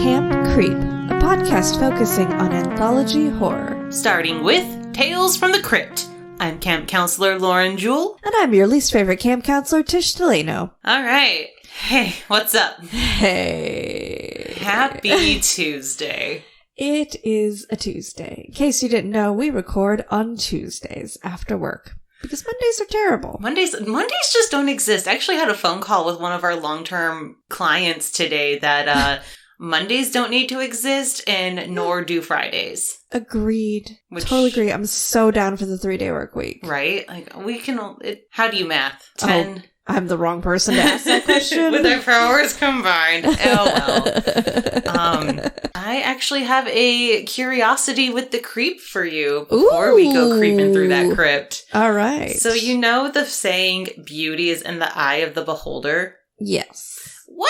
Camp Creep, a podcast focusing on anthology horror. Starting with Tales from the Crypt. I'm Camp Counselor Lauren Jewell. And I'm your least favorite camp counselor, Tish Delano. All right. Hey, what's up? Hey. Happy Tuesday. It is a Tuesday. In case you didn't know, we record on Tuesdays after work. Because Mondays are terrible. Mondays just don't exist. I actually had a phone call with one of our long-term clients today that Mondays don't need to exist, and nor do Fridays. Agreed. Totally agree. I'm so down for the 3-day work week. Right? Like, we can... how do you math? 10... Oh, I'm the wrong person to ask that question. With our powers combined. Oh, well. I actually have a curiosity with the creep for you before we go creeping through that crypt. All right. So you know the saying, beauty is in the eye of the beholder? Yes. Well,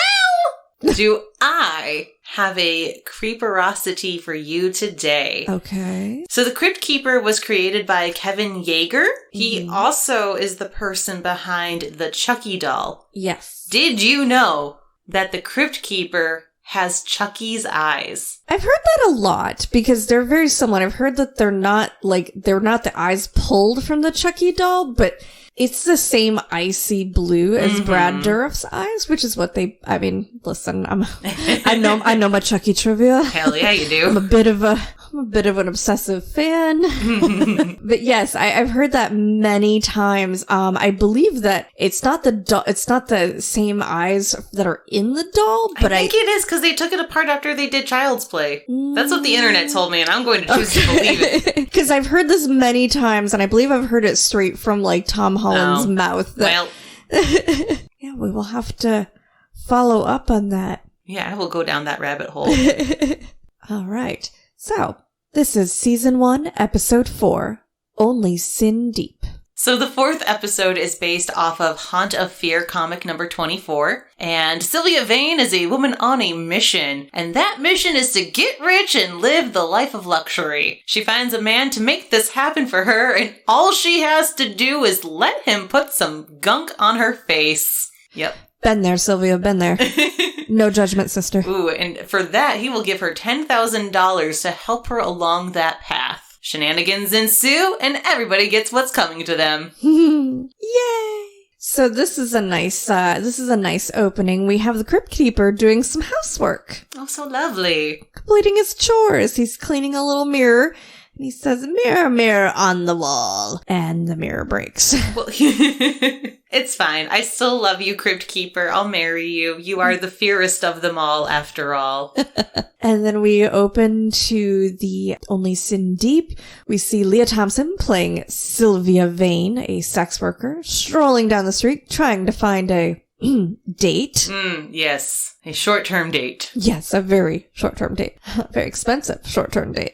do I have a creeperosity for you today? Okay. So the Crypt Keeper was created by Kevin Yeager. He also is the person behind the Chucky doll. Yes. Did you know that the Crypt Keeper has Chucky's eyes? I've heard that a lot because they're very similar. I've heard that they're not the eyes pulled from the Chucky doll, but it's the same icy blue as Brad Dourif's eyes, which is what listen, I know my Chucky trivia. Hell yeah, you do. I'm a bit of an obsessive fan. But yes, I've heard that many times. I believe that it's not the same eyes that are in the doll, but I think it is because they took it apart after they did Child's Play. That's what the internet told me, and I'm going to choose to believe it. Because I've heard this many times, and I believe I've heard it straight from like Tom Holland's mouth. Well, yeah, we will have to follow up on that. Yeah, I will go down that rabbit hole. All right. So, this is Season 1, Episode 4, Only Sin Deep. So the 4th episode is based off of Haunt of Fear comic number 24. And Sylvia Vane is a woman on a mission. And that mission is to get rich and live the life of luxury. She finds a man to make this happen for her. And all she has to do is let him put some gunk on her face. Yep. Been there, Sylvia, been there. No judgment, sister. Ooh, and for that, he will give her $10,000 to help her along that path. Shenanigans ensue, and everybody gets what's coming to them. Yay! So this is a nice opening. We have the Crypt Keeper doing some housework. Oh, so lovely. Completing his chores. He's cleaning a little mirror. And he says, "Mirror, mirror on the wall." And the mirror breaks. Well, it's fine. I still love you, Crypt Keeper. I'll marry you. You are the fairest of them all, after all. And then we open to the Only Sin Deep. We see Leah Thompson playing Sylvia Vane, a sex worker, strolling down the street, trying to find a date. Yes. A short-term date. Yes, a very short-term date. Very expensive short-term date.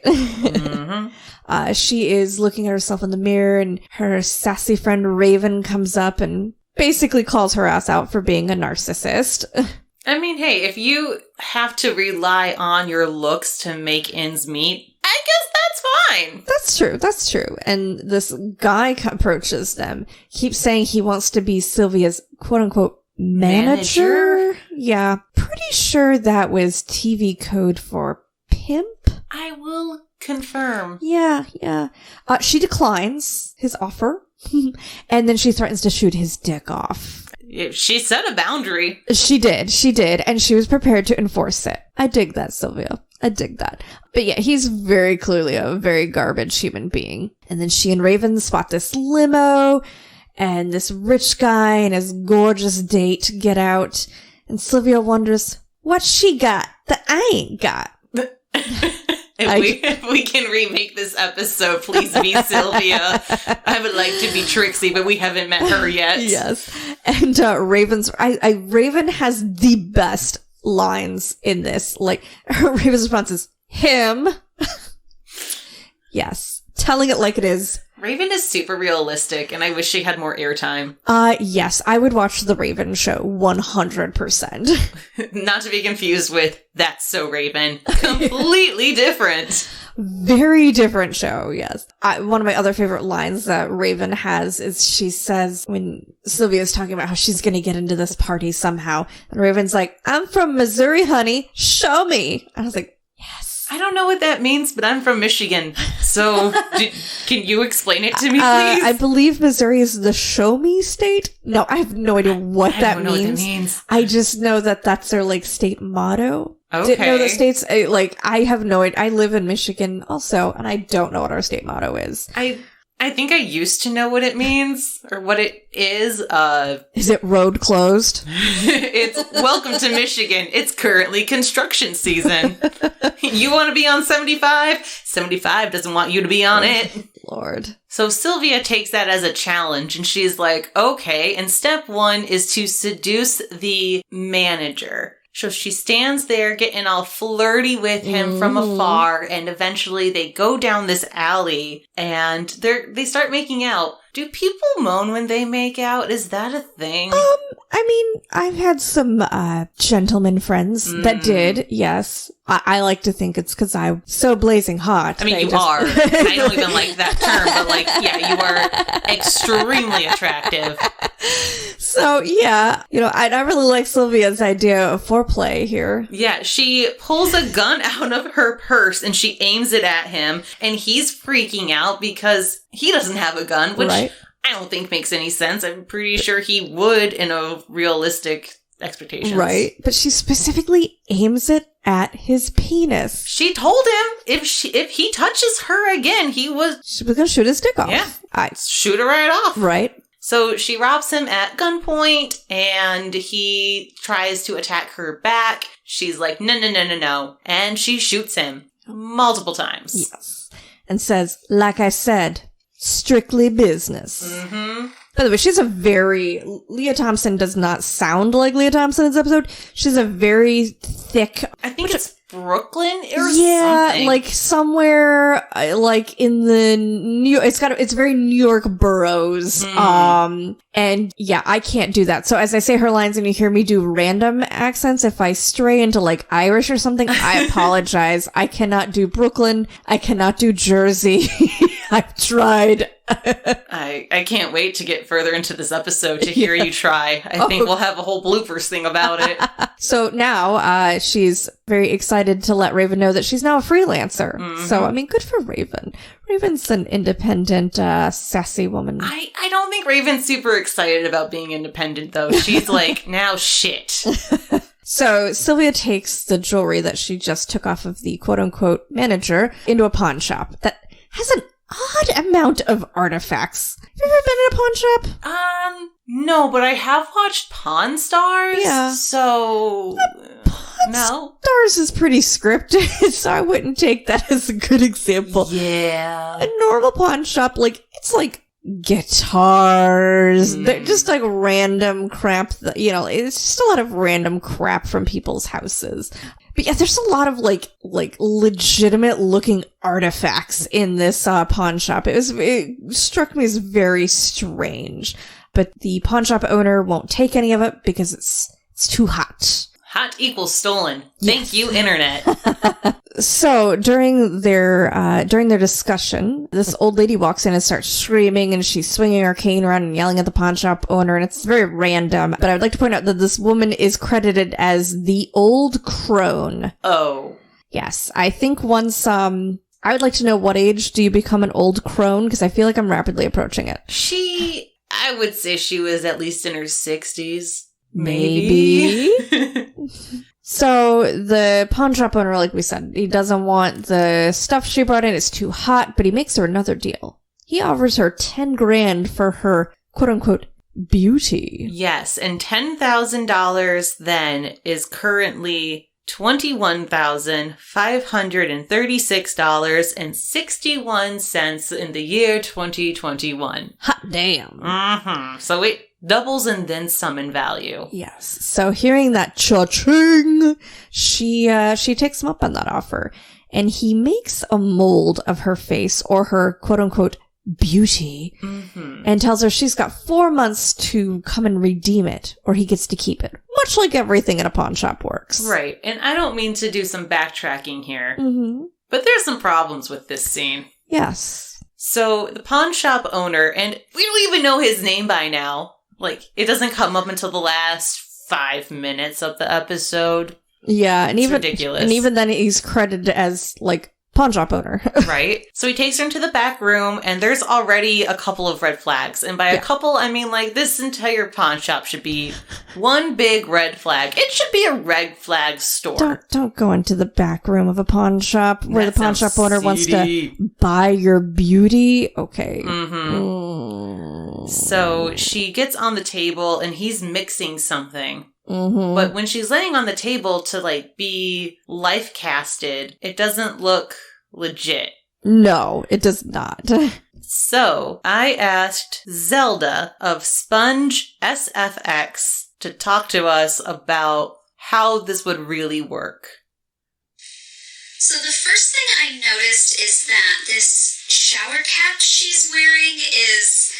She is looking at herself in the mirror, and her sassy friend Raven comes up and basically calls her ass out for being a narcissist. I mean, hey, if you have to rely on your looks to make ends meet, I guess that's fine. That's true. And this guy approaches them, keeps saying he wants to be Sylvia's quote-unquote manager? Yeah, pretty sure that was TV code for pimp. I will confirm. Yeah. She declines his offer, and then she threatens to shoot his dick off. She set a boundary. She did, and she was prepared to enforce it. I dig that, Sylvia. I dig that. But yeah, he's very clearly a very garbage human being. And then she and Raven spot this limo, and this rich guy and his gorgeous date get out. And Sylvia wonders what she got that I ain't got. If we can remake this episode, please be Sylvia. I would like to be Trixie, but we haven't met her yet. Yes. And Raven has the best lines in this. Like, Raven's response is, him. Yes. Telling it like it is. Raven is super realistic, and I wish she had more airtime. Yes, I would watch The Raven Show 100%. Not to be confused with That's So Raven. Completely different. Very different show, yes. One of my other favorite lines that Raven has is she says when Sylvia's talking about how she's gonna get into this party somehow, and Raven's like, I'm from Missouri, honey. Show me. And I was like, yes. I don't know what that means, but I'm from Michigan. So, can you explain it to me, please? I believe Missouri is the show me state. No, I have no idea what that means. What that means. I just know that that's their, like, state motto. Okay. Didn't know the states, like, I have no idea. I live in Michigan also, and I don't know what our state motto is. I think I used to know what it means, or what it is. Is it road closed? It's welcome to Michigan. It's currently construction season. You want to be on 75? 75 doesn't want you to be on it. Lord. So Sylvia takes that as a challenge, and she's like, okay, and step 1 is to seduce the manager. So she stands there getting all flirty with him from afar, and eventually they go down this alley and they start making out. Do people moan when they make out? Is that a thing? I mean, I've had some gentleman friends that did, yes. I like to think it's because I'm so blazing hot. I mean, you are. I don't even like that term, but like, yeah, you are extremely attractive. So, yeah, you know, I really like Sylvia's idea of foreplay here. Yeah, she pulls a gun out of her purse and she aims it at him, and he's freaking out because he doesn't have a gun, which I don't think makes any sense. I'm pretty sure he would in a realistic expectation. Right, but she specifically aims it at his penis. She told him if he touches her again, she was gonna shoot his dick off. Yeah, shoot her right off. Right. So she robs him at gunpoint, and he tries to attack her back. She's like, no. And she shoots him multiple times. Yes. And says, like I said, strictly business. Mm-hmm. By the way, Leah Thompson does not sound like Leah Thompson in this episode. She's a very thick... I think it's Brooklyn or something. Yeah, like somewhere like in the it's very New York boroughs. And yeah, I can't do that. So as I say her lines and you hear me do random accents, if I stray into like Irish or something, I apologize. I cannot do Brooklyn. I cannot do Jersey. I've tried. I can't wait to get further into this episode to hear you try. I think we'll have a whole bloopers thing about it. So now she's very excited to let Raven know that she's now a freelancer. Mm-hmm. So, I mean, good for Raven. Raven's an independent, sassy woman. I don't think Raven's super excited about being independent, though. She's like, now shit. So Sylvia takes the jewelry that she just took off of the quote-unquote manager into a pawn shop that has an odd amount of artifacts. Have you ever been in a pawn shop? No, but I have watched Pawn Stars. Yeah. So, no. Stars is pretty scripted, so I wouldn't take that as a good example. Yeah. A normal pawn shop, it's like guitars. They're just like random crap it's just a lot of random crap from people's houses. But yeah, there's a lot of like legitimate looking artifacts in this pawn shop. It struck me as very strange, but the pawn shop owner won't take any of it because it's too hot. Hot equals stolen. Thank you, internet. So during their discussion, this old lady walks in and starts screaming, and she's swinging her cane around and yelling at the pawn shop owner, and it's very random. But I would like to point out that this woman is credited as the Old Crone. Oh. Yes. I think once, I would like to know, what age do you become an Old Crone? Because I feel like I'm rapidly approaching it. I would say she was at least in her 60s. Maybe. So the pawn shop owner, like we said, he doesn't want the stuff she brought in. It's too hot, but he makes her another deal. He offers her $10,000 for her quote unquote beauty. Yes. And $10,000 then is currently $21,536.61 in the year 2021. Hot damn. Mm-hmm. So it doubles and then some in value. Yes. So hearing that cha-ching, she takes him up on that offer. And he makes a mold of her face, or her quote-unquote beauty and tells her she's got 4 months to come and redeem it, or he gets to keep it. Much like everything in a pawn shop works. Right. And I don't mean to do some backtracking here, Mm-hmm. but there's some problems with this scene. Yes. So the pawn shop owner, and we don't even know his name by now. Like, it doesn't come up until the last 5 minutes of the episode. Yeah, and It's even ridiculous. And even then he's credited as, like, pawn shop owner. Right? So he takes her into the back room, and there's already a couple of red flags. And by a couple, I mean, like, this entire pawn shop should be one big red flag. It should be a red flag store. Don't go into the back room of a pawn shop where That the pawn shop sounds owner wants seedy. to buy your beauty. Okay. So she gets on the table, and he's mixing something. Mm-hmm. But when she's laying on the table to, like, be life casted, it doesn't look legit. No, it does not. So I asked Zelda of Sponge SFX to talk to us about how this would really work. So the first thing I noticed is that this shower cap she's wearing is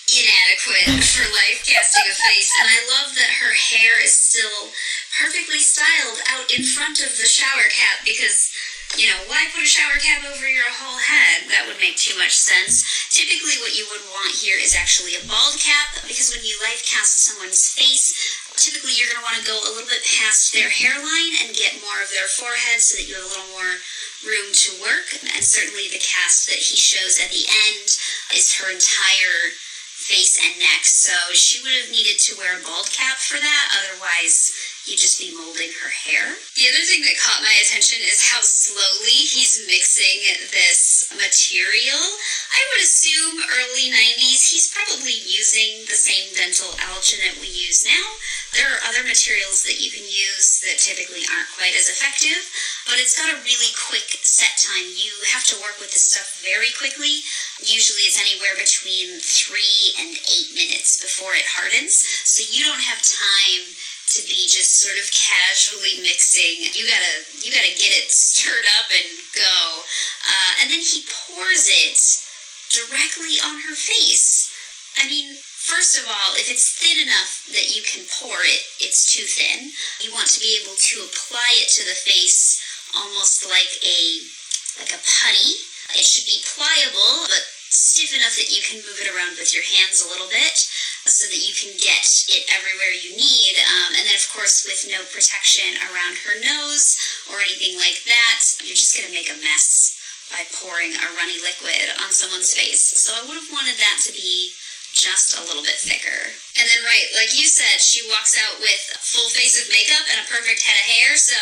inadequate for life casting a face, and I love that her hair is still perfectly styled out in front of the shower cap because, you know, why put a shower cap over your whole head? That would make too much sense. Typically what you would want here is actually a bald cap, because when you life cast someone's face, typically you're going to want to go a little bit past their hairline and get more of their forehead so that you have a little more room to work. And certainly the cast that he shows at the end is her entire face and neck, so she would have needed to wear a bald cap for that, otherwise you'd just be molding her hair. The other thing that caught my attention is how slowly he's mixing this material. I would assume early 90s he's probably using the same dental alginate we use now. There are other materials that you can use that typically aren't quite as effective, but it's got a really quick set time. You have to work with this stuff very quickly. Usually it's anywhere between 3 and 8 minutes before it hardens, so you don't have time to be just sort of casually mixing. You gotta get it stirred up and go. And then he pours it directly on her face. I mean, first of all, if it's thin enough that you can pour it, it's too thin. You want to be able to apply it to the face almost like a putty. It should be pliable, but stiff enough that you can move it around with your hands a little bit so that you can get it everywhere you need. And then, of course, with no protection around her nose or anything like that, you're just going to make a mess by pouring a runny liquid on someone's face. So I would have wanted that to be just a little bit thicker. And then, right, like you said, she walks out with a full face of makeup and a perfect head of hair, so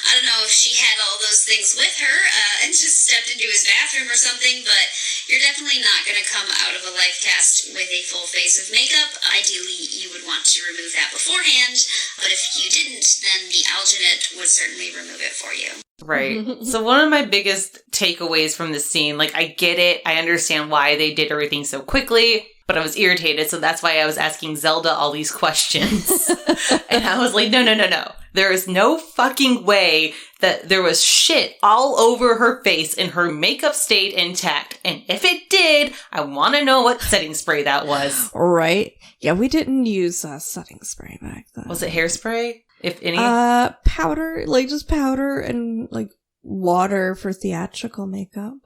I don't know if she had all those things with her and just stepped into his bathroom or something, but you're definitely not going to come out of a life cast with a full face of makeup. Ideally, you would want to remove that beforehand, but if you didn't, then the alginate would certainly remove it for you. Right. So one of my biggest takeaways from this scene, like, I get it. I understand why they did everything so quickly, but I was irritated. So that's why I was asking Zelda all these questions. And I was like, no. There is no fucking way that there was shit all over her face and her makeup stayed intact. And if it did, I want to know what setting spray that was. Right. Yeah, we didn't use setting spray back then. Was it hairspray? If any? Powder, like just powder and like water for theatrical makeup.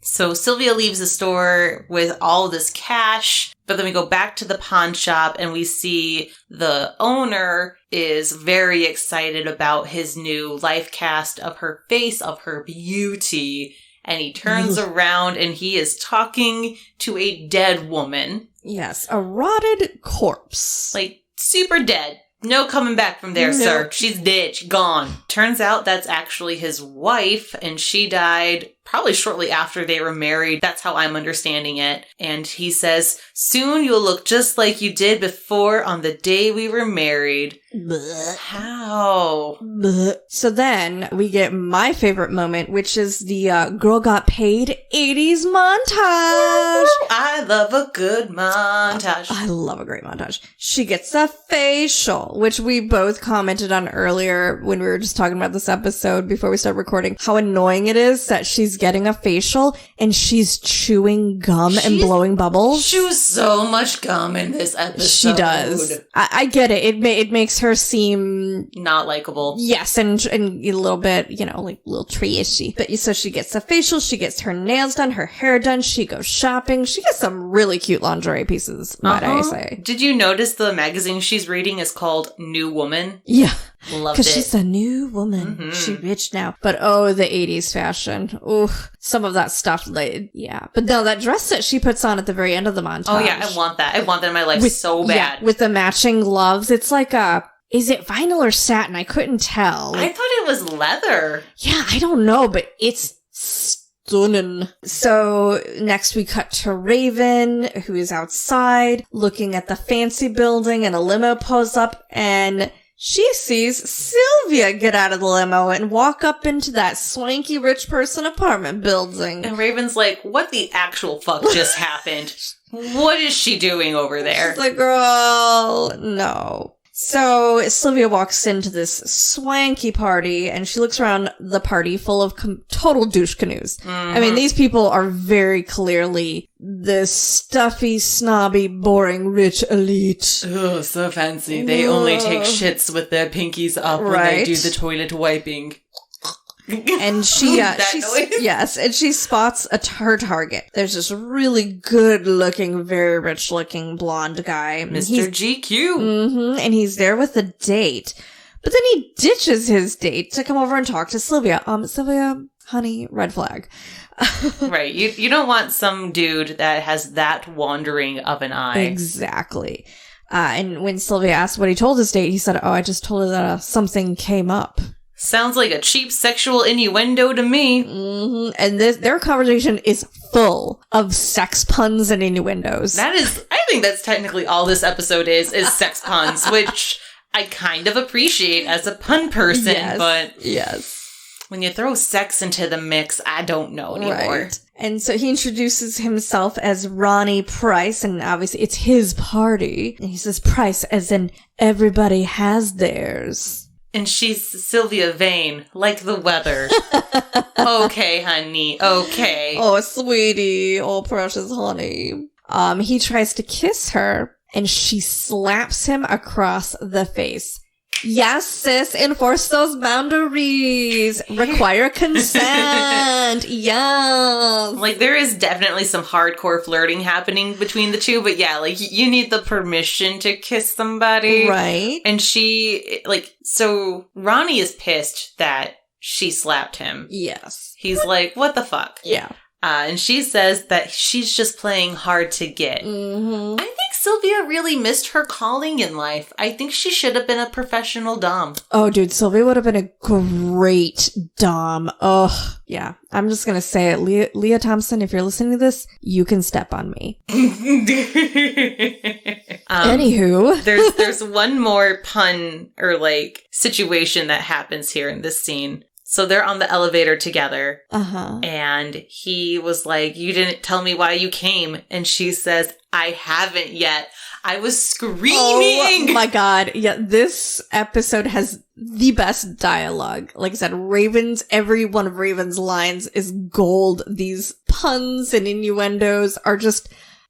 So Sylvia leaves the store with all this cash, but then we go back to the pawn shop and we see the owner is very excited about his new life cast of her face, of her beauty. And he turns around and he is talking to a dead woman. Yes, a rotted corpse. Like, super dead. No coming back from there, sir. She's dead. She's gone. Turns out that's actually his wife, and she died probably shortly after they were married. That's how I'm understanding it. And he says, soon you'll look just like you did before on the day we were married. Blech. How? Blech. So then we get my favorite moment, which is the girl got paid 80s montage. I love a good montage. I love a great montage. She gets a facial, which we both commented on earlier when we were just talking about this episode before we started recording, how annoying it is that she's she's getting a facial and she's chewing gum and blowing bubbles. She chews so much gum in this episode. She does. I get it. It makes her seem not likable. Yes, and a little bit, like a little tree-ishy. But so she gets a facial, she gets her nails done, her hair done, she goes shopping. She gets some really cute lingerie pieces, might I say. Did you notice the magazine she's reading is called New Woman? Yeah. Loved it. Because she's a new woman. Mm-hmm. She's rich now. But the 80s fashion. Ooh, some of that stuff, yeah. But no, that dress that she puts on at the very end of the montage. Oh yeah, I want that. I want that in my life so bad. Yeah, with the matching gloves. It's like is it vinyl or satin? I couldn't tell. I thought it was leather. Yeah, I don't know, but it's stunning. So next we cut to Raven, who is outside looking at the fancy building, and a limo pulls up, and she sees Sylvia get out of the limo and walk up into that swanky rich person apartment building. And Raven's like, what the actual fuck just happened? What is she doing over there? She's like, girl, no. So Sylvia walks into this swanky party, and she looks around the party full of total douche canoes. Mm-hmm. I mean, these people are very clearly the stuffy, snobby, boring, rich elite. Oh, so fancy. They only take shits with their pinkies up when they do the toilet wiping. And she spots her target. There's this really good-looking, very rich-looking blonde guy, Mr. GQ. Mm-hmm, and he's there with a date, but then he ditches his date to come over and talk to Sylvia. Sylvia, honey, red flag. Right, you don't want some dude that has that wandering of an eye. Exactly. And when Sylvia asked what he told his date, he said, I just told her that something came up. Sounds like a cheap sexual innuendo to me. Mm-hmm. And their conversation is full of sex puns and innuendos. I think that's technically all this episode is sex puns, which I kind of appreciate as a pun person, but when you throw sex into the mix, I don't know anymore. Right. And so he introduces himself as Ronnie Price, and obviously it's his party. And he says Price as in everybody has theirs. And she's Sylvia Vane, like the weather. Okay, honey, okay. Oh, sweetie. Oh, precious honey. He tries to kiss her, and she slaps him across the face. Yes, sis, enforce those boundaries. Require consent. Yes. Like, there is definitely some hardcore flirting happening between the two, but yeah, like, you need the permission to kiss somebody. Right. And so Ronnie is pissed that she slapped him. Yes. He's like, what the fuck? Yeah. And she says that she's just playing hard to get. Mm-hmm. I think Sylvia really missed her calling in life. I think she should have been a professional dom. Oh, dude, Sylvia would have been a great dom. Ugh. Yeah. I'm just going to say it. Leah Thompson, if you're listening to this, you can step on me. Anywho. There's one more pun or situation that happens here in this scene. So they're on the elevator together. Uh-huh. And he was like, you didn't tell me why you came. And she says, I haven't yet. I was screaming. Oh my God. Yeah, this episode has the best dialogue. Like I said, every one of Raven's lines is gold. These puns and innuendos are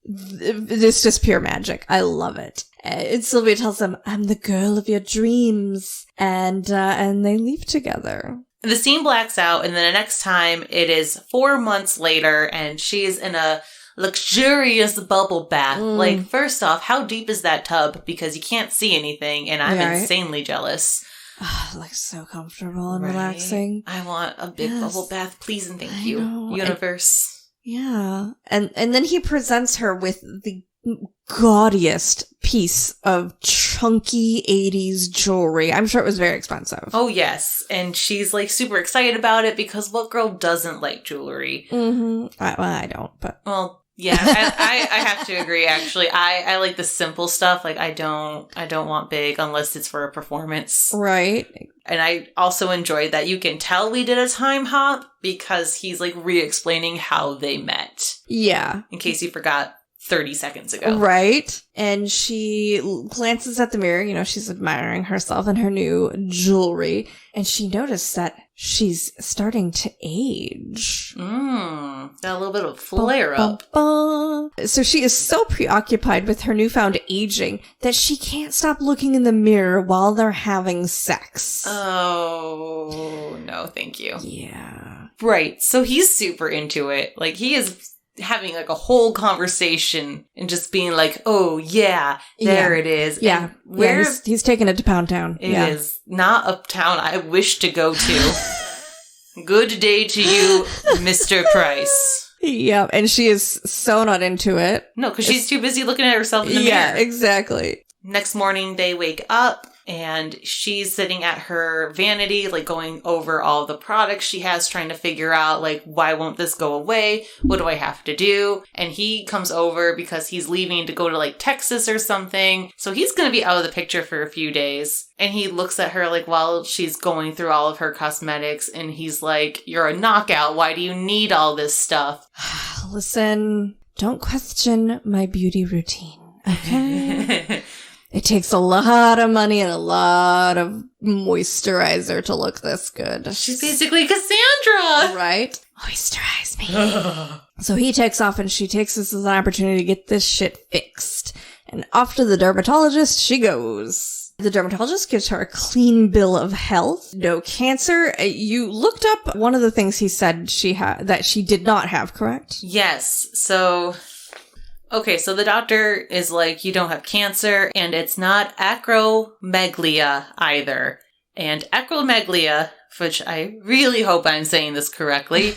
it's just pure magic. I love it. And Sylvia tells him, I'm the girl of your dreams. And they leave together. The scene blacks out, and then the next time it is 4 months later, and she's in a luxurious bubble bath. Like, first off, how deep is that tub? Because you can't see anything, and I'm insanely jealous. Like, so comfortable and relaxing. I want a big bubble bath, please and thank you, universe. Yeah. And then he presents her with the gaudiest piece of chunky 80s jewelry. I'm sure it was very expensive. Oh, yes. And she's super excited about it because what girl doesn't like jewelry? Mm-hmm. I don't, but... Well, yeah, I have to agree, actually. I like the simple stuff. I don't want big unless it's for a performance. Right. And I also enjoyed that you can tell we did a time hop because he's re-explaining how they met. Yeah. In case you forgot 30 seconds ago. Right. And she glances at the mirror. She's admiring herself and her new jewelry. And she noticed that she's starting to age. Got a little bit of flare up. So she is so preoccupied with her newfound aging that she can't stop looking in the mirror while they're having sex. Oh, no, thank you. Yeah. Right. So he's super into it. Like, he is having like a whole conversation and just being like, oh, yeah, there it is. Yeah. And where he's taking it to Pound Town. It is not a town I wish to go to. Good day to you, Mr. Price. Yeah, and she is so not into it. No, because she's too busy looking at herself in the mirror. Yeah, exactly. Next morning, they wake up, and she's sitting at her vanity, like, going over all the products she has, trying to figure out, like, why won't this go away? What do I have to do? And he comes over because he's leaving to go to, like, Texas or something. So he's going to be out of the picture for a few days. And he looks at her, like, while she's going through all of her cosmetics, and he's like, you're a knockout. Why do you need all this stuff? Listen, don't question my beauty routine, okay? It takes a lot of money and a lot of moisturizer to look this good. She's basically Cassandra! Right? Moisturize me. So he takes off and she takes this as an opportunity to get this shit fixed. And off to the dermatologist she goes. The dermatologist gives her a clean bill of health. No cancer. You looked up one of the things he said that she did not have, correct? Yes. So... Okay, so the doctor is like, you don't have cancer, and it's not acromegalia either. And acromegalia, which I really hope I'm saying this correctly,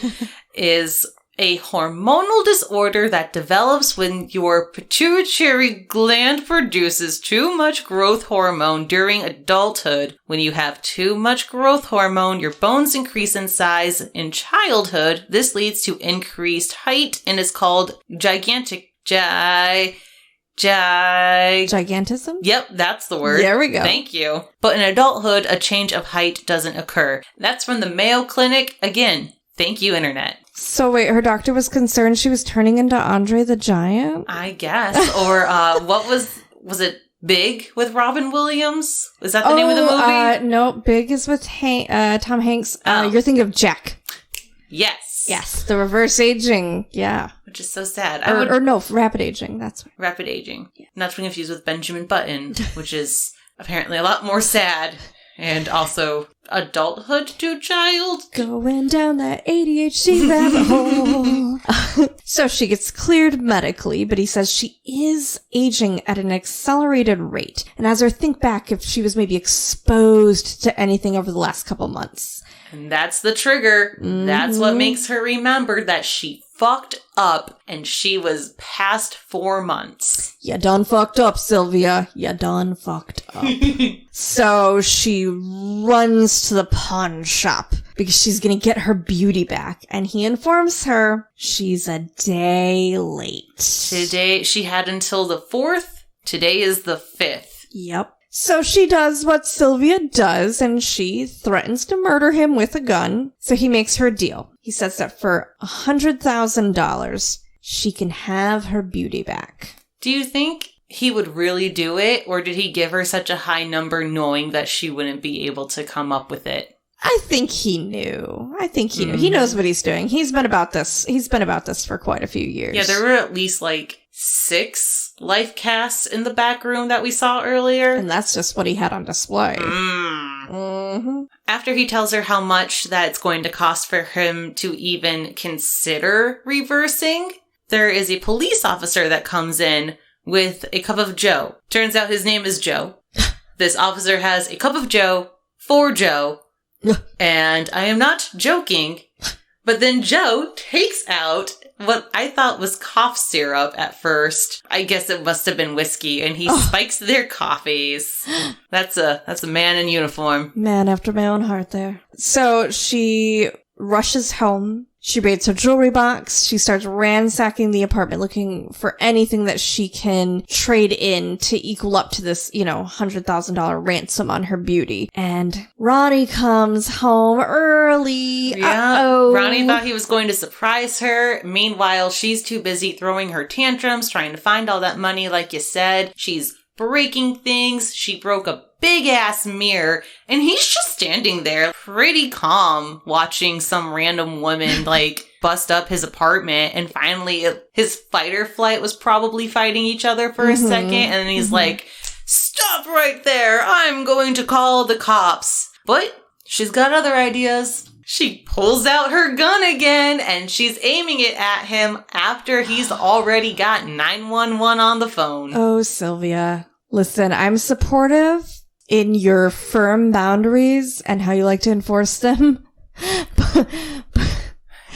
is a hormonal disorder that develops when your pituitary gland produces too much growth hormone during adulthood. When you have too much growth hormone, your bones increase in size in childhood. This leads to increased height and is called gigantism? Yep, that's the word. There we go. Thank you. But in adulthood, a change of height doesn't occur. That's from the Mayo Clinic. Again, thank you, Internet. So wait, her doctor was concerned she was turning into Andre the Giant? I guess. Or what was it Big with Robin Williams? Is that the name of the movie? No, Big is with Tom Hanks. You're thinking of Jack. Yes. Yes, the reverse aging. Yeah. Which is so sad. Or no, rapid aging. That's right. Rapid aging. Yeah. Not to be confused with Benjamin Button, which is apparently a lot more sad. And also adulthood to child. Going down that ADHD rabbit hole. So she gets cleared medically, but he says she is aging at an accelerated rate. And has her think back if she was maybe exposed to anything over the last couple months. And that's the trigger. Mm-hmm. That's what makes her remember that she fucked up and she was past 4 months. You done fucked up, Sylvia. You done fucked up. So she runs to the pawn shop because she's going to get her beauty back. And he informs her she's a day late. Today, she had until the 4th. Today is the 5th. Yep. So she does what Sylvia does, and she threatens to murder him with a gun. So he makes her a deal. He says that for $100,000, she can have her beauty back. Do you think he would really do it, or did he give her such a high number knowing that she wouldn't be able to come up with it? I think he knew. He knows what he's doing. He's been about this for quite a few years. Yeah, there were at least like 6 life casts in the back room that we saw earlier. And that's just what he had on display. Mm-hmm. After he tells her how much that it's going to cost for him to even consider reversing, there is a police officer that comes in with a cup of Joe. Turns out his name is Joe. This officer has a cup of Joe for Joe. And I am not joking, but then Joe takes out what I thought was cough syrup at first. I guess it must have been whiskey, and he spikes their coffees. That's a man in uniform. Man after my own heart there. So she rushes home. She raids her jewelry box. She starts ransacking the apartment looking for anything that she can trade in to equal up to this, $100,000 ransom on her beauty. And Ronnie comes home early. Yeah. Uh-oh. Ronnie thought he was going to surprise her. Meanwhile, she's too busy throwing her tantrums, trying to find all that money, like you said. She's breaking things. She broke a big ass mirror, and he's just standing there pretty calm watching some random woman bust up his apartment, and finally his fight or flight was probably fighting each other for a second, and then he's like, stop right there, I'm going to call the cops. But she's got other ideas. She pulls out her gun again, and she's aiming it at him after he's already got 911 on the phone. Oh, Sylvia. Listen, I'm supportive in your firm boundaries and how you like to enforce them.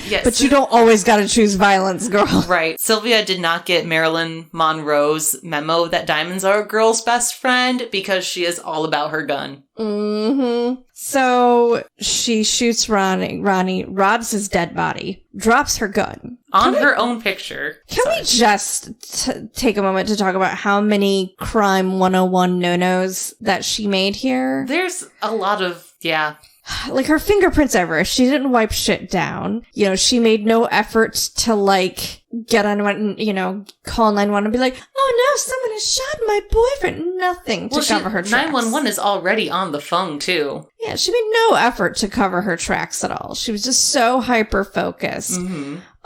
Yes. But you don't always gotta choose violence, girl. Right. Sylvia did not get Marilyn Monroe's memo that diamonds are a girl's best friend because she is all about her gun. Mm-hmm. So she shoots Ronnie, robs his dead body, drops her gun. On her own picture. Can we just take a moment to talk about how many crime 101 no-nos that she made here? There's a lot of, yeah. Like, her fingerprints everywhere. She didn't wipe shit down. You know, she made no effort to, like, get on one, you know, call 911 and be like, oh no, someone has shot my boyfriend. Nothing to cover her tracks. 911 is already on the phone, too. Yeah, she made no effort to cover her tracks at all. She was just so hyper-focused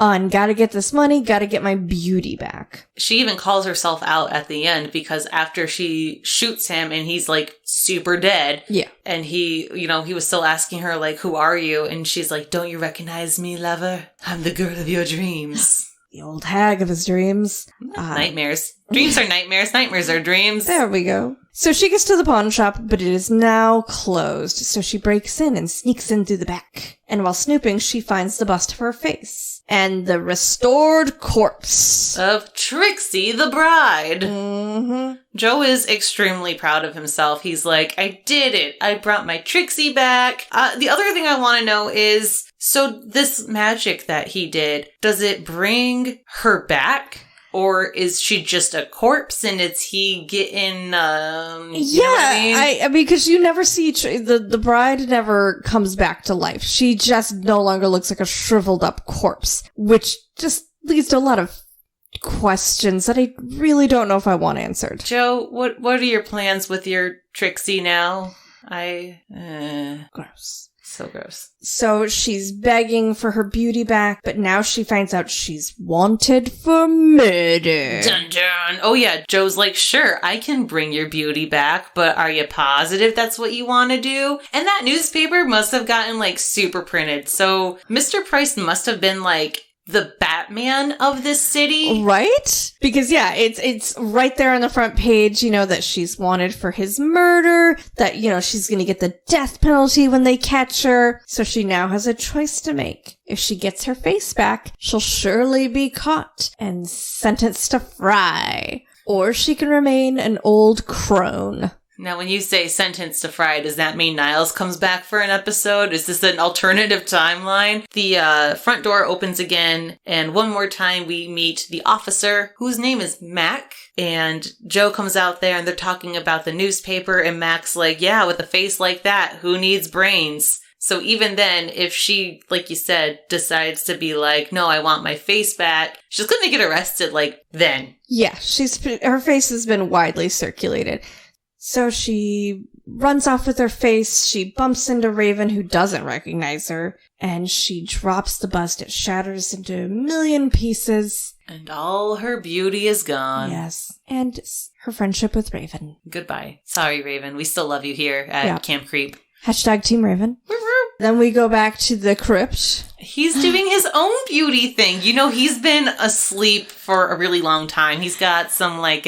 on gotta get this money, gotta get my beauty back. She even calls herself out at the end because after she shoots him and he's like super dead. Yeah. And he, you know, he was still asking her like, who are you? And she's like, don't you recognize me, lover? I'm the girl of your dreams. The old hag of his dreams. Nightmares. Dreams are nightmares. Nightmares are dreams. There we go. So she gets to the pawn shop, but it is now closed. So she breaks in and sneaks in through the back. And while snooping, she finds the bust of her face. And the restored corpse. Of Trixie the bride. Mm-hmm. Joe is extremely proud of himself. He's like, I did it. I brought my Trixie back. The other thing I want to know is, so this magic that he did, does it bring her back? Or is she just a corpse and it's he getting, you know what I mean? Because you never see, the bride never comes back to life. She just no longer looks like a shriveled up corpse, which just leads to a lot of questions that I really don't know if I want answered. Joe, what are your plans with your Trixie now? Gross. So gross. So she's begging for her beauty back, but now she finds out she's wanted for murder. Dun dun. Oh yeah, Joe's like, sure, I can bring your beauty back, but are you positive that's what you want to do? And that newspaper must have gotten like super printed. So Mr. Price must have been like the Batman of this city. Right? Because yeah, it's right there on the front page, you know, that she's wanted for his murder, that, you know, she's gonna get the death penalty when they catch her. So she now has a choice to make. If she gets her face back, she'll surely be caught and sentenced to fry. Or she can remain an old crone. Now, when you say sentenced to fry, does that mean Niles comes back for an episode? Is this an alternative timeline? The front door opens again, and one more time we meet the officer, whose name is Mac. And Joe comes out there, and they're talking about the newspaper, and Mac's like, yeah, with a face like that, who needs brains? So even then, if she, like you said, decides to be like, no, I want my face back, she's gonna get arrested, like, then. Yeah, her face has been widely circulated. So she runs off with her face, she bumps into Raven, who doesn't recognize her, and she drops the bust. It shatters into a million pieces. And all her beauty is gone. Yes. And her friendship with Raven. Goodbye. Sorry, Raven. We still love you here at Camp Creep. Hashtag Team Raven. Then we go back to the crypt. He's doing his own beauty thing. You know, he's been asleep for a really long time. He's got some, like,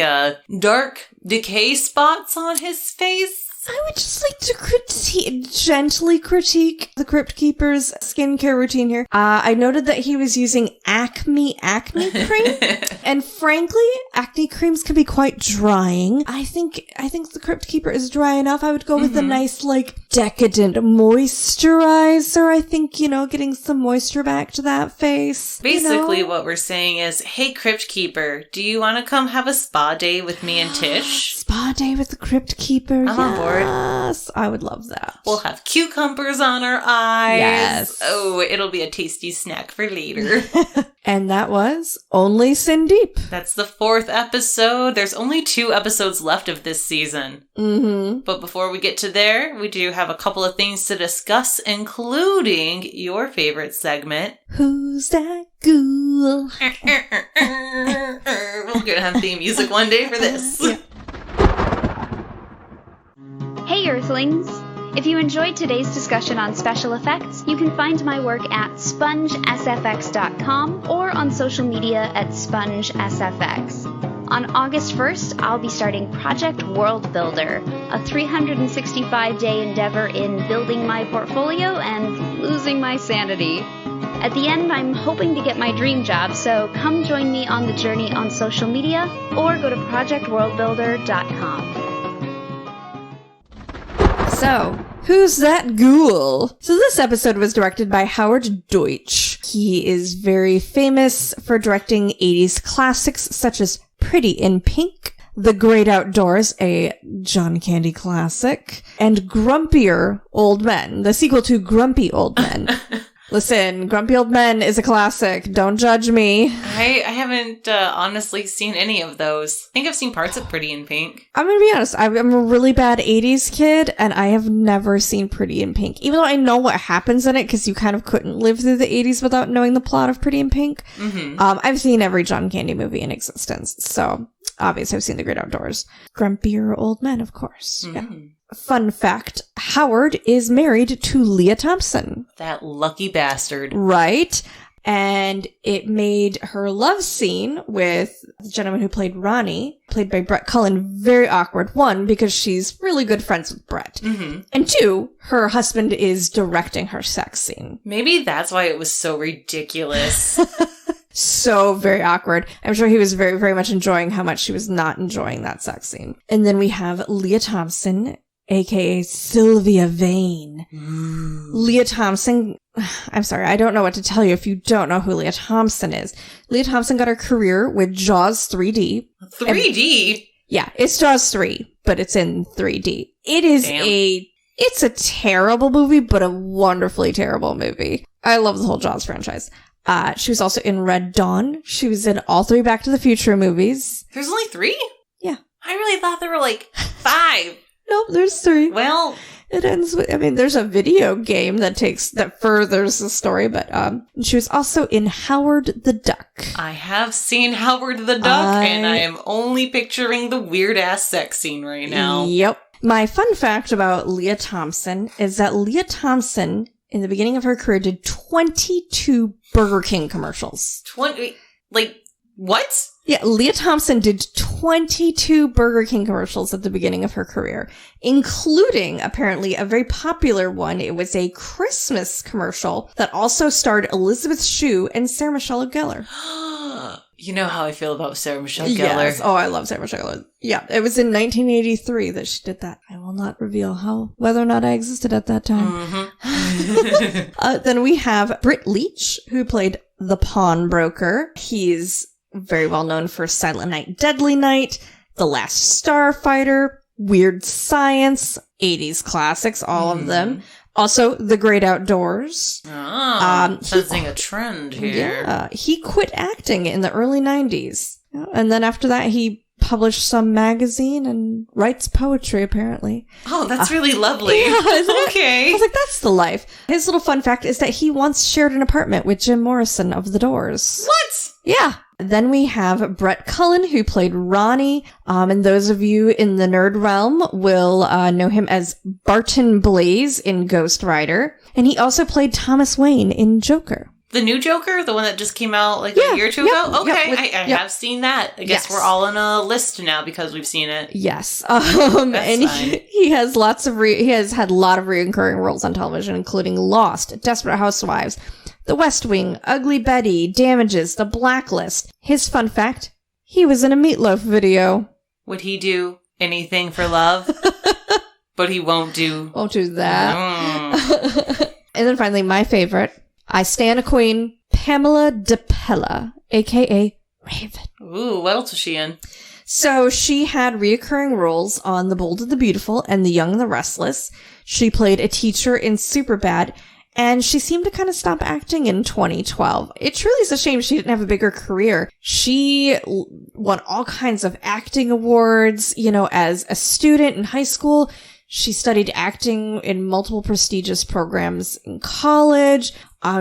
dark decay spots on his face. I would just like to gently critique the Crypt Keeper's skincare routine here. I noted that he was using acne cream. And frankly, acne creams can be quite drying. I think the Crypt Keeper is dry enough. I would go with a nice, like, decadent moisturizer. I think, you know, getting some moisture back to that face. Basically, what we're saying is, hey, Crypt Keeper, do you want to come have a spa day with me and Tish? Spa day with the Crypt Keeper, I'm on board board. Yes, I would love that. We'll have cucumbers on our eyes. Yes. Oh, it'll be a tasty snack for later. And that was Only Sin Deep. That's the 4th episode. There's only 2 episodes left of this season. Mm-hmm. But before we get to there, we do have a couple of things to discuss, including your favorite segment. Who's that ghoul? We're gonna have theme music one day for this. Yeah. Hey Earthlings! If you enjoyed today's discussion on special effects, you can find my work at spongesfx.com or on social media at spongesfx. On August 1st, I'll be starting Project World Builder, a 365-day endeavor in building my portfolio and losing my sanity. At the end, I'm hoping to get my dream job, so come join me on the journey on social media or go to projectworldbuilder.com. So, who's that ghoul? So this episode was directed by Howard Deutsch. He is very famous for directing 80s classics such as Pretty in Pink, The Great Outdoors, a John Candy classic, and Grumpier Old Men, the sequel to Grumpy Old Men. Listen, Grumpy Old Men is a classic. Don't judge me. I haven't honestly seen any of those. I think I've seen parts of Pretty in Pink. I'm going to be honest. I'm a really bad 80s kid, and I have never seen Pretty in Pink. Even though I know what happens in it, because you kind of couldn't live through the 80s without knowing the plot of Pretty in Pink. Mm-hmm. I've seen every John Candy movie in existence, so obviously I've seen The Great Outdoors. Grumpier Old Men, of course. Mm-hmm. Yeah. Fun fact, Howard is married to Leah Thompson. That lucky bastard. Right? And it made her love scene with the gentleman who played Ronnie, played by Brett Cullen, very awkward. 1, because she's really good friends with Brett. Mm-hmm. And 2, her husband is directing her sex scene. Maybe that's why it was so ridiculous. So very awkward. I'm sure he was very, very much enjoying how much she was not enjoying that sex scene. And then we have Leah Thompson, aka Sylvia Vane. Leah Thompson, I'm sorry, I don't know what to tell you if you don't know who Leah Thompson is. Leah Thompson got her career with Jaws 3D. 3D? Yeah, it's Jaws 3, but it's in 3D. It is it's a terrible movie, but a wonderfully terrible movie. I love the whole Jaws franchise. She was also in Red Dawn. She was in all 3 Back to the Future movies. There's only 3? Yeah. I really thought there were like 5. Nope, there's 3. Well, it ends with, there's a video game that furthers the story, but she was also in Howard the Duck. I have seen Howard the Duck, and I am only picturing the weird-ass sex scene right now. Yep. My fun fact about Leah Thompson is that Leah Thompson, in the beginning of her career, did 22 Burger King commercials. 20? Like, what? Yeah, Leah Thompson did 22 Burger King commercials at the beginning of her career, including, apparently, a very popular one. It was a Christmas commercial that also starred Elizabeth Shue and Sarah Michelle Gellar. You know how I feel about Sarah Michelle Gellar. Yes. Oh, I love Sarah Michelle Gellar. Yeah, it was in 1983 that she did that. I will not reveal whether or not I existed at that time. Mm-hmm. Then we have Britt Leach, who played the pawnbroker. He's very well known for Silent Night, Deadly Night, The Last Starfighter, Weird Science, 80s classics, all of them. Also, The Great Outdoors. Sensing a trend here. Yeah, he quit acting in the early 90s. And then after that, he published some magazine and writes poetry, apparently. Oh, that's really lovely. Yeah, isn't it? Okay. I was like, that's the life. His little fun fact is that he once shared an apartment with Jim Morrison of The Doors. What? Yeah. Then we have Brett Cullen, who played Ronnie. And those of you in the nerd realm will know him as Barton Blaze in Ghost Rider. And he also played Thomas Wayne in Joker. The new Joker? The one that just came out like a year or two ago? Okay, I have seen that. I guess we're all on a list now because we've seen it. Yes. And he has lots of he has had a lot of recurring roles on television, including Lost, Desperate Housewives, The West Wing, Ugly Betty, Damages, The Blacklist. His fun fact, he was in a Meatloaf video. Would he do anything for love? But he won't do that. And then finally, my favorite, I Stan a Queen, Pamela DePella, a.k.a. Raven. Ooh, what else was she in? So she had reoccurring roles on The Bold and the Beautiful and The Young and the Restless. She played a teacher in Superbad, and she seemed to kind of stop acting in 2012. It truly is a shame she didn't have a bigger career. She won all kinds of acting awards, as a student in high school. She studied acting in multiple prestigious programs in college.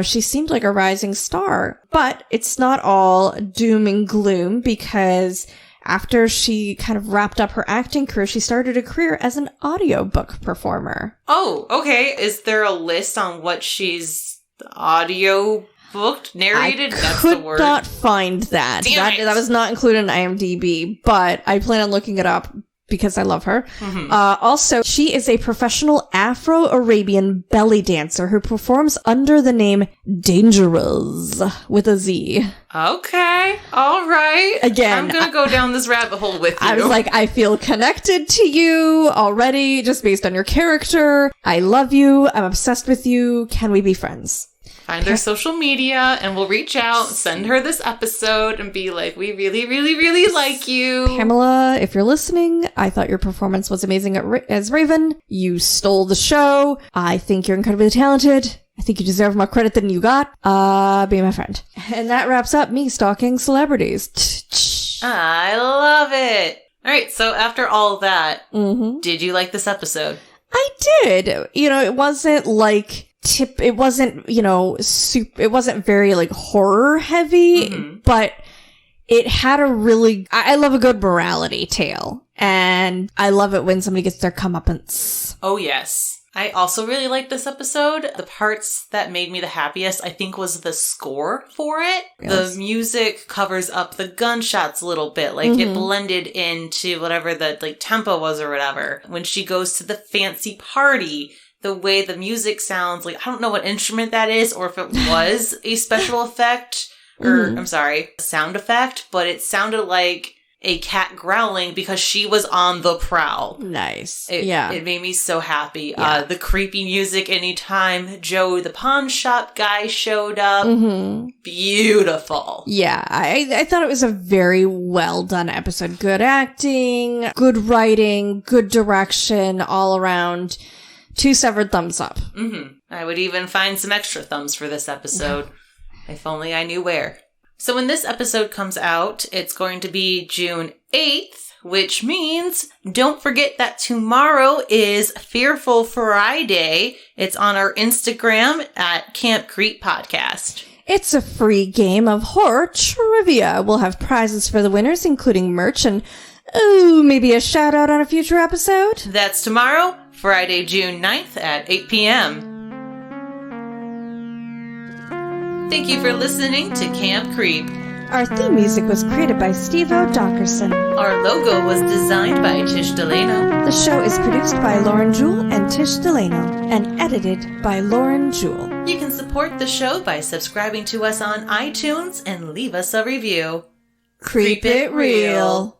She seemed like a rising star. But it's not all doom and gloom, because after she kind of wrapped up her acting career, she started a career as an audiobook performer. Oh, okay. Is there a list on what she's audio booked, narrated? That's the word. I could not find that. Damn it. That was not included in IMDb, but I plan on looking it up because I love her. Mm-hmm. Also, she is a professional Afro-Arabian belly dancer who performs under the name Dangerous with a Z. Okay. All right. Again, I'm going to go down this rabbit hole with you. I was like, I feel connected to you already just based on your character. I love you. I'm obsessed with you. Can we be friends? Find their social media and we'll reach out, send her this episode and be like, we really, really, really like you. Pamela, if you're listening, I thought your performance was amazing as Raven. You stole the show. I think you're incredibly talented. I think you deserve more credit than you got. Be my friend. And that wraps up me stalking celebrities. I love it. All right. So after all that, did you like this episode? I did. It wasn't like... it wasn't, it wasn't very like horror heavy, but it had I love a good morality tale, and I love it when somebody gets their comeuppance. Oh yes. I also really liked this episode. The parts that made me the happiest, I think, was the score for it. Yes. The music covers up the gunshots a little bit. Like, it blended into whatever the, tempo was or whatever. When she goes to the fancy party, the way the music sounds, I don't know what instrument that is, or if it was a special effect, or, I'm sorry, a sound effect, but it sounded like a cat growling because she was on the prowl. Nice. It made me so happy. Yeah. The creepy music anytime Joe, the pawn shop guy, showed up. Beautiful. Yeah, I thought it was a very well done episode. Good acting, good writing, good direction, all around. 2 severed thumbs up. I would even find some extra thumbs for this episode. If only I knew where. So when this episode comes out, it's going to be June 8th, which means don't forget that tomorrow is Fearful Friday. It's on our Instagram at Camp Creep Podcast. It's a free game of horror trivia. We'll have prizes for the winners, including merch and, maybe a shout out on a future episode. That's tomorrow, Friday, June 9th at 8 p.m. Thank you for listening to Camp Creep. Our theme music was created by Steve-O Dockerson. Our logo was designed by Tish Delano. The show is produced by Lauren Jewell and Tish Delano and edited by Lauren Jewell. You can support the show by subscribing to us on iTunes and leave us a review. Creep it real.